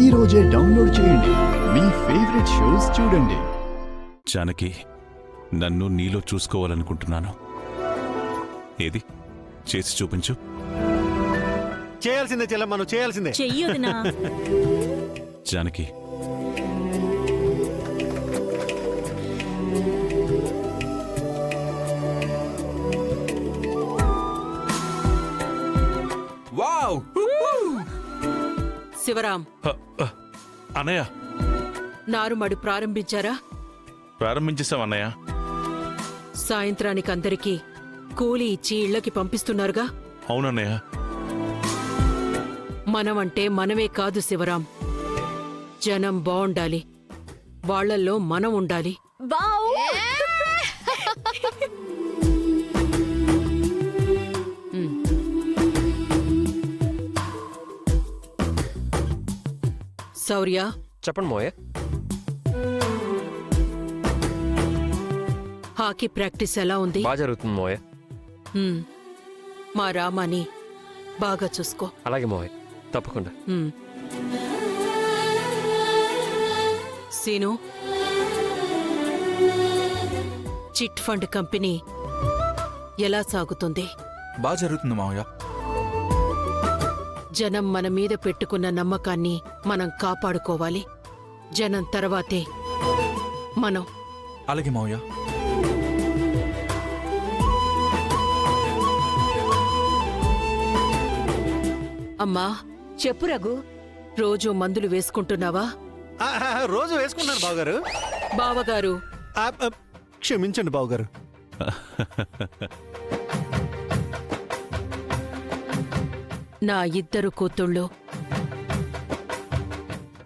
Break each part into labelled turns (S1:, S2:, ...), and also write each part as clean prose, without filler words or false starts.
S1: ఈ రోజే డౌన్లోడ్ చేయండి. మీ ఫేవరెట్ షోస్ చూడండి.
S2: జానకి, నన్ను నీలో చూసుకోవాలనుకుంటున్నాను. ఏది చేసి చూపించు.
S3: చేయాల్సిందే చెల్లెమ్మ, నువ్వు చేయాల్సిందే.
S4: చెయ్యొదినా.
S2: జానకి,
S5: వావ్!
S4: శివరాం,
S2: అన్నయ్య
S4: నారుమడి ప్రారంభించారా?
S2: ప్రారంభించేసాం అన్నయ్య.
S4: సాయంత్రానికి అందరికీ కూలి ఇచ్చి ఇళ్లకి పంపిస్తున్నారుగా?
S2: అవునన్నయ్య.
S4: మనమంటే మనమే కాదు శివరాం, జనం బావుండాలి, వాళ్లల్లో మనం ఉండాలి. శౌర్య,
S5: చెప్పండి మోయ.
S4: హాకీ ప్రాక్టీస్ ఎలా ఉంది?
S5: బాగా జరుగుతుంది మోయ.
S4: హ్మ్. మా రామాని బాగా చూసుకో.
S5: అలాగే మోయ, తప్పకుండా.
S4: హ్మ్. సీను, చిట్ ఫండ్ కంపెనీ ఎలా సాగుతుంది?
S6: బాగా జరుగుతుంది మావయ్య.
S4: జనం మన మీద పెట్టుకున్న నమ్మకాన్ని మనం కాపాడుకోవాలి. జనం తర్వాతే మనం.
S6: అలాగే మావయ్య.
S4: అమ్మా,
S7: చెప్పు రఘు.
S4: రోజు మందులు వేసుకుంటున్నావా?
S3: రోజు వేసుకుంటాను బావగారు.
S4: బావగారు,
S3: క్షమించండి బావగారు.
S4: నా ఇద్దరు కూతుళ్ళు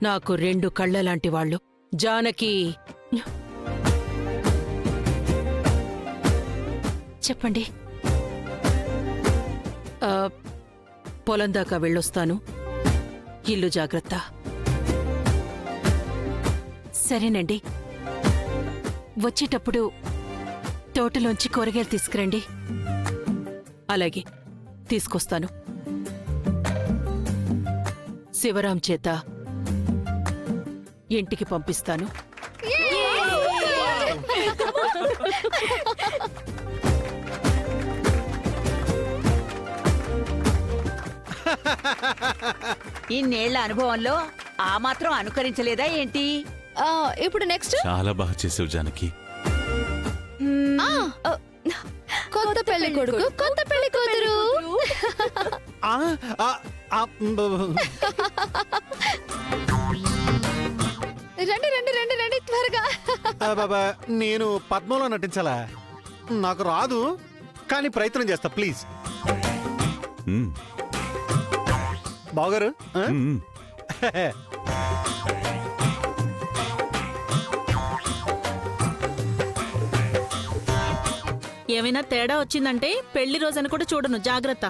S4: నాకు రెండు కళ్ళలాంటి వాళ్ళు. జానకి, చెప్పండి. పొలం దాకా వెళ్ళొస్తాను. ఇల్లు జాగ్రత్త. సరేనండి. వచ్చేటప్పుడు తోటలోంచి కూరగాయలు తీసుకురండి. అలాగే, తీసుకొస్తాను. శివరాం చేత ఇంటికి పంపిస్తాను.
S7: ఇన్నేళ్ల అనుభవంలో ఆ మాత్రం అనుకరించలేదా ఏంటి?
S8: ఇప్పుడు నెక్స్ట్
S2: చాలా బాగా చేసావు జానకి.
S8: కొత్త పెళ్లి కొడుకు, కొత్త పెళ్లి కూతురు. రండి రండి రండి రండి త్వరగా.
S3: బాబా, నేను పద్మంలో నటించాలా? నాకు రాదు, కానీ ప్రయత్నం చేస్తా ప్లీజ్.
S2: మ్మ్.
S3: బావగారు,
S2: మ్మ్.
S9: ఏమైనా తేడా వచ్చిందంటే పెళ్లి రోజని కూడా చూడను, జాగ్రత్త.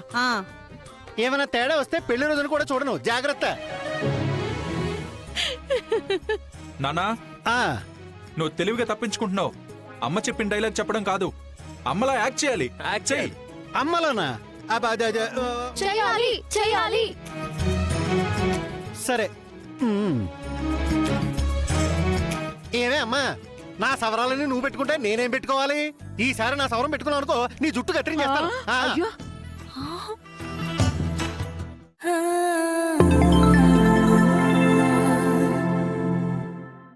S3: ఏమైనా తేడా వస్తే పెళ్లి రోజున కూడా చూడను, జాగ్రత్త.
S6: నానా, నువ్వు తెలివిగా తప్పించుకుంటున్నావు. అమ్మ చెప్పిన డైలాగ్ చెప్పడం కాదు, అమ్మలా యాక్ట్ చేయాలి. యాక్ట్ చేయి.
S3: అమ్మలోనా?
S8: చేయాలి చేయాలి.
S3: సరే. ఏమే అమ్మా, నా సవరాలని నువ్వు పెట్టుకుంటే నేనేం పెట్టుకోవాలి? ఈసారి నా సవరం పెట్టుకున్నావు అనుకో, నీ జుట్టు కత్తిరించేస్తాను.
S7: అయ్యో.